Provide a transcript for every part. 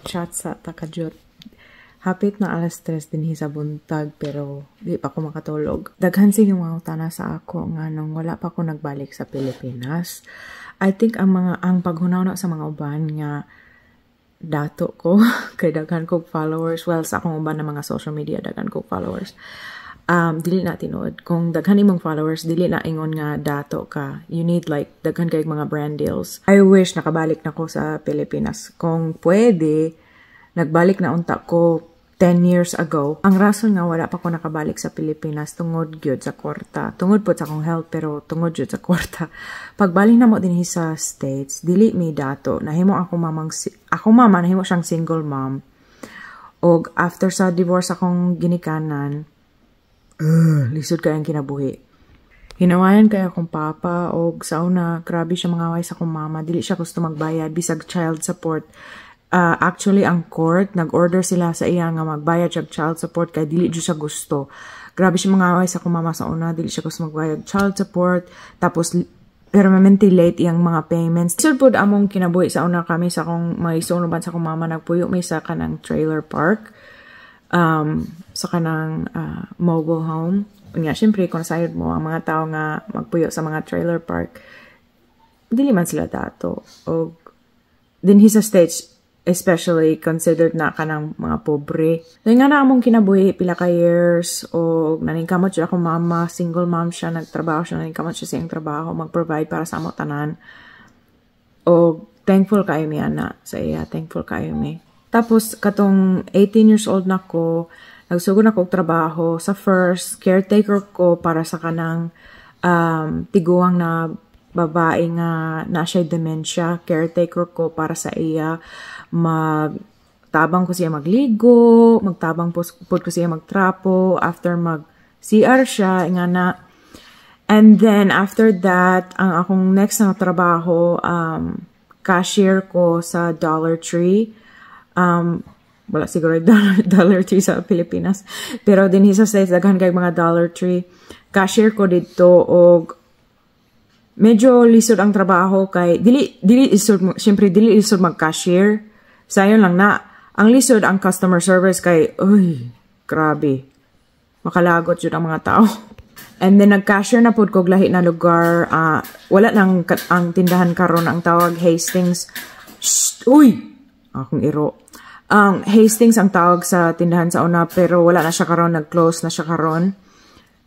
Chat sa takajot. Hapit na alas 3 din sa buntag pero di pa ako makatulog. Daghan sing mga utana sa ako nga nung wala pa ako nagbalik sa Pilipinas. I think ang paghunaw na sa mga uban nga dato ko kay daghan kog followers. Well, sa akong uban na mga social media daghan kog followers. Dili na tinuod. Kung daghan imong followers, dili na ingon nga dato ka. You need like daghan kay mga brand deals. I wish nakabalik na ko sa Pilipinas. Kung pwede, nagbalik na unta ko 10 years ago. Ang rason nga wala pa ko nakabalik sa Pilipinas tungod gyud sa kwarta. Tungod po sa akong health pero tungod gyud sa kwarta. Pagbalik na mo dinhi sa States, dili mi dato. Nahimo ako mama nahimo siyang single mom. Og after sa divorce akong ginikanan, lisod kay ang kinabuhi. Hinawayan kay akong papa og sa una grabe siya mangaway sa akong mama. Dili siya gusto magbayad bisag child support. Actually, ang court, nag-order sila sa iya nga magbayad siya child support kay dili siya gusto. Grabe siya mangaway sa akong mama sa una, dili siya gusto magbayad child support. Tapos, permanently late iyang mga payments. Lisod po among kinabuhi sa una kami sa akong maisunuban sa akong mama, nagpuyo may sa kanang trailer park. Sa kanang mobile home. Nga, syempre, kung nasayod mo, ang mga tao nga magpuyo sa mga trailer park, dili man sila dato. O, dinhi sa States, especially considered na kanang mga pobre. Dahil nga na among kinabuhi, pila ka years, o naningkamot siya akong mama, single mom siya, nagtrabaho siya, naningkamot siya sa iyong trabaho, mag-provide para sa among tanan. O, thankful kayo mi, ana, sa iya, thankful kayo mi. Tapos, katong 18 years old na ko, nagsugod na ko trabaho. Sa first, caretaker ko para sa kanang tiguang na babae nga na siya dementia. Caretaker ko para sa iya. Magtabang ko siya magligo, magtabang po ko siya magtrapo. After mag-CR siya, nga na. And then, after that, ang akong next na trabaho, cashier ko sa Dollar Tree. Wala siguro Dollar Tree sa Pilipinas. Pero din sa States, daghan kay mga Dollar Tree. Cashier ko dito og medyo lisod ang trabaho kay dili lisod, syempre dili lisod mag-cashier. Sayon lang na. Ang lisod ang customer service kay grabe. Makalagot jud ang mga tao. And then nag-cashier na pud kog lahi na lugar. Wala nang ang tindahan karon, ang tawag Hastings. Akong iro. Hastings ang tawag sa tindahan sa una, pero wala na siya karon, nag-close na siya karon.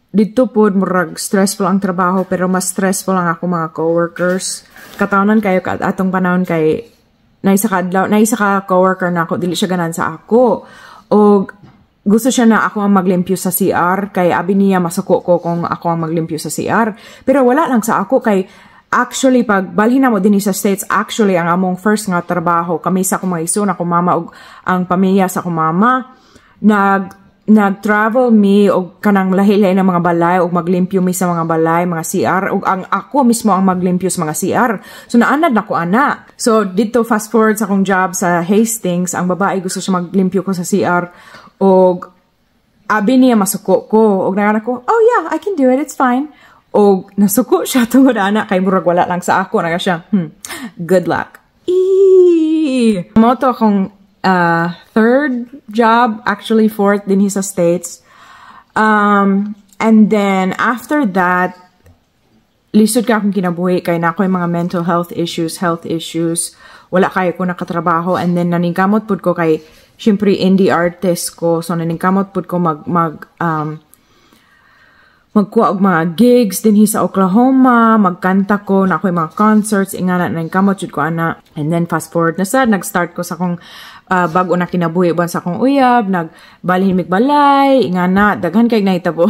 Dito po, murag stressful ang trabaho, pero mas stressful ang ako mga coworkers. Kataonan kayo atong panahon kay naisa ka coworker na ako, dili siya ganan sa ako. O gusto siya na ako ang maglimpyo sa CR, kay abi niya masuko ko kung ako ang maglimpyo sa CR. Pero wala lang sa ako kay actually, pag balhin na mo din sa States, actually, ang among first nga trabaho, kami sa akong mga iso, na akong mama, o ang pamilya sa akong mama, nag-travel me, o kanang lahi-lahi ng mga balay, o maglimpyo mi sa mga balay, mga CR, o ang ako mismo ang maglimpyo sa mga CR. So, naanad na ko, ana. So, dito, fast forward sa akong job sa Hastings, ang babae gusto siya maglimpyo ko sa CR, o abi niya masuko ko, o nagana ko, oh yeah, I can do it, it's fine. O nasuko siya tungod ana kay murag wala lang sa ako naga siya. Good luck. Mo to akong third job, actually fourth din sa States. And then after that, lisod ka akong kinabuhi kay na ako yung mga mental health issues. Wala kayo ko nakatrabaho, and then naningkamot pud ko kay syempre indie artist ko, so naningkamot pud ko magkuha og mga gigs dinhi sa Oklahoma, magkanta ko na ako'y mga concerts, ingana na kamot jud ko ana. And then fast forward na sad, nag-start ko sa akong bago na kinabuhi uban sa akong uyab, nagbalhin mig balay, ingana daghan kay nahitabo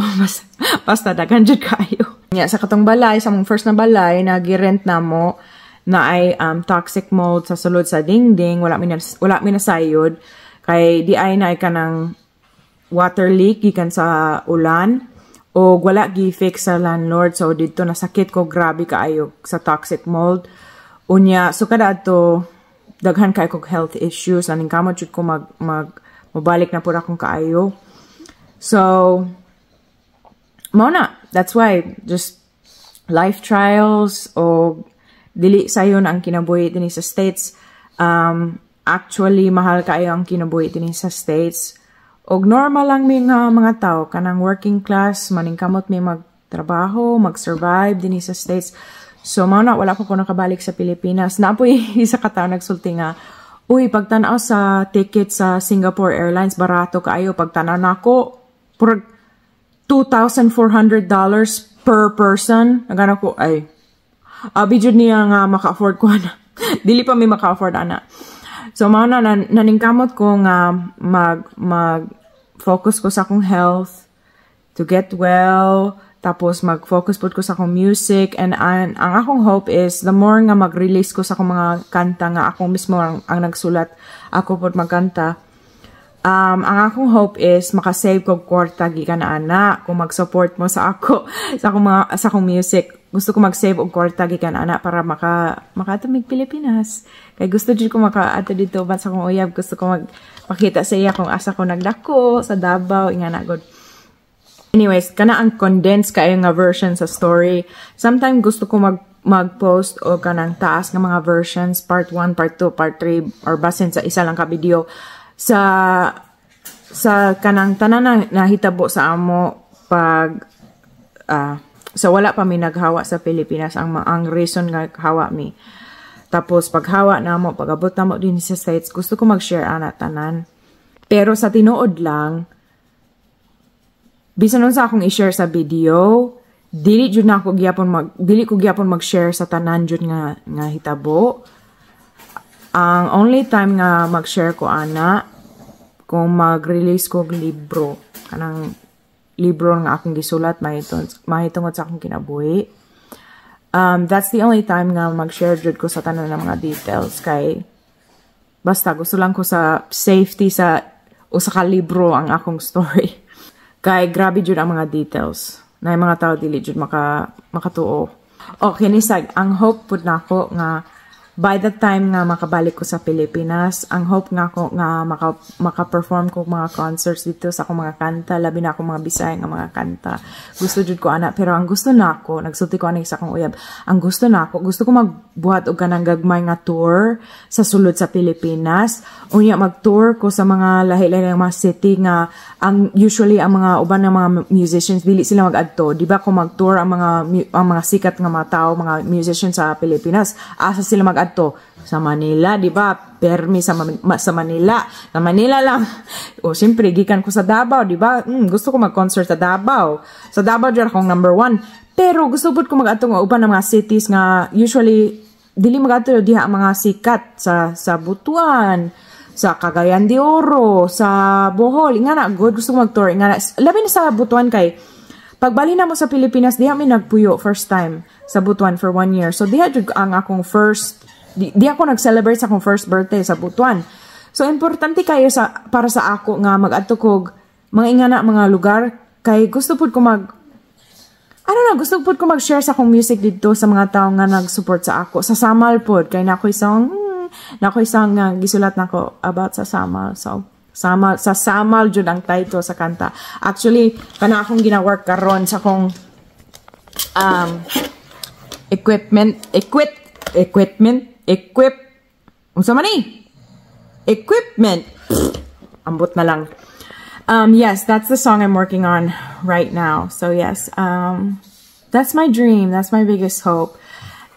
basta daghan jud kayo. Nya sa katong balay, sa mong first na balay na girent na mo na ay toxic mold sa sulod sa dingding, wala mi nasayod kay di ay na ay kanang water leak gikan sa ulan. O wala gi-fix sa landlord. So, dito nasakit ko grabe kaayo sa toxic mold. Unya, so kada ato, daghan kayo kong health issues. Naning kamot jud ko mabalik na po akong kaayo. So, mao na. That's why, just life trials o dili sayon ang kinabuhi din sa States. actually mahal kayo ang kinabuhi din sa States. Og normal lang may mga tao kanang working class maningkamot may magtrabaho, mag-survive din sa States. So mao na wala ko nakabalik sa Pilipinas. Napoy isa ka tawo nagsulti nga, uy, pagtanaw sa ticket sa Singapore Airlines barato kaayo. Pagtanaw nako for $2,400 per person. Nagana ko ay abi jud niya nga maka-afford ko na. Dili pa may maka-afford ana. So, mao na naningkamot ko nga mag-focus ko sa akong health, to get well, tapos mag-focus po ko sa akong music, and ang akong hope is, the more nga mag-release ko sa akong mga kanta nga ako mismo ang nagsulat, ako po magkanta, ang akong hope is makasave ko kwarta gikan na ana kung mag-support mo sa ako sa akong music. Gusto ko mag-save og kwarta gikan ana para makatumig Pilipinas. Kay gusto jud ko maka-ato dito ba sa akong uyab, gusto ko magpakita sa iya kung asa ko nagdako sa Davao ingana god. Anyways, kana ang condensed kayo nga version sa story. Sometimes gusto ko mag-post o kanang taas nga mga versions, part 1, part 2, part 3 or basin sa isa lang ka video sa kanang tanan na hitabo sa amo pag so wala pa mi naghawa sa Pilipinas ang reason nga hawa mi. Tapos paghawa na mo, pag-abot na mo din sa States, gusto ko mag-share ana tanan. Pero sa tinuod lang, bisan nun sa akong i-share sa video, dili ko gyapon mag-share sa tanan jud nga hitabo. Ang only time nga mag-share ko ana kung mag-release ko og libro, kanang libro nga akong gisulat mahitungod sa akong kinabuhi. That's the only time nga mag-share jud ko sa tanan ng mga details kay basta gusto lang ko sa safety sa usa ka libro ang akong story. Kay grabe jud ang mga details. Na yung mga tao dili jud makatuo. Okay, nisag ang hope pud nako nga by the time nga makabalik ko sa Pilipinas, ang hope nga ko nga maka-perform ko mga concerts dito sa akong mga kanta, labi na akong mga Bisaya nga mga kanta. Gusto jud ko ana, pero ang gusto nako, nagsulti ko ani sa akong uyab. Ang gusto ko magbuhat og kanang gagmay nga tour sa sulod sa Pilipinas. Unya mag-tour ko sa mga lahi-lahi nga mga city nga usually ang mga uban ng mga musicians dili sila mag-adto. Di ba kung mag-tour ang mga sikat nga mga tao, mga musicians sa Pilipinas, asa sila mag-adto sa Manila, di ba? Permi sa Manila. Sa Manila lang. O, siyempre, gikan ko sa Davao, di ba? Gusto ko mag-concert sa Davao. Sa Davao, dyan akong number 1. Pero, gusto po ko mag-ato nga uban ng mga cities nga, usually, dili mag-ato diha ang mga sikat sa Butuan, sa Cagayan de Oro, sa Bohol. Nga na, good. Gusto ko mag-tour. Nga na, labi na sa Butuan kay, pagbali na mo sa Pilipinas, diha may nagpuyo first time sa Butuan for 1 year. So, diha jud ang akong di ako nag-celebrate sa akong first birthday sa Butuan. So, importante kayo para sa ako nga mag-adto kog mga ingana mga lugar kay gusto pud ko gusto pud ko mag-share sa akong music dito sa mga tao nga nag-support sa ako. Sa Samal pod kay nakoy song nga gisulat nako about sa Samal. So, sa Samal jud ang title sa kanta. Actually, kana akong gina-work karon sa akong equipment. Unsa man ni? Equipment. Ambot na lang. Yes, that's the song I'm working on right now. So yes, that's my dream. That's my biggest hope.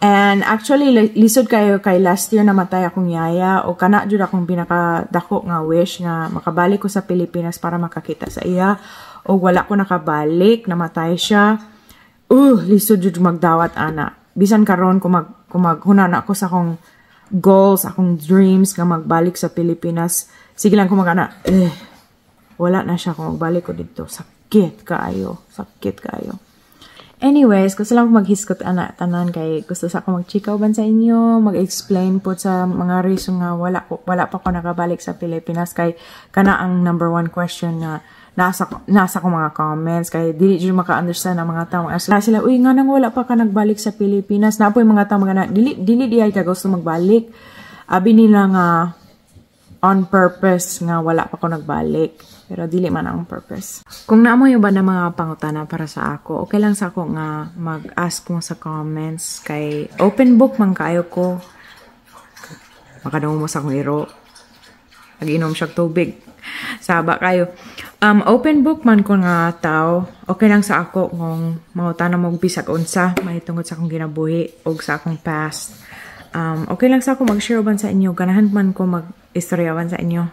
And actually, lisod kayo kay last year namatay akong yaya o kana jud akong pinakadako nga wish nga makabalik ko sa Pilipinas para makakita sa iya. O wala ko nakabalik, namatay siya. Lisod jud magdawat ana. Bisan karon kung maghunan ako sa akong goals, akong dreams nga magbalik sa Pilipinas. Sige lang kung wala na siya kung magbalik ko dito. Sakit kaayo. Anyways, gusto lang ko maghiskot tanan kay gusto sa ako magchikaw ban sa inyo, mag-explain po sa mga reason nga wala pa ko nakabalik sa Pilipinas kay kana ang number 1 question na nasa ko mga comments kay dili jud maka-understand ang mga tao sila nga nang wala pa ka nagbalik sa Pilipinas na po yung mga tao nga dili diay ka gusto magbalik abi nila nga on purpose nga wala pa ko nagbalik pero dili man ang purpose. Kung naamo yung ba na mga pangutana para sa ako, okay lang sa ako nga mag-ask mo sa comments kay open book man kayo ko makadungo mo sa akong iro Ag-inom siya tubig. Saba kayo. Open book man ko nga tao. Okay lang sa ako kung mangutan na mo bisag unsa, mahitungod sa akong ginabuhi o sa akong past. Okay lang sa ako mag-share ban sa inyo. Ganahan man ko mag-istoryawan sa inyo.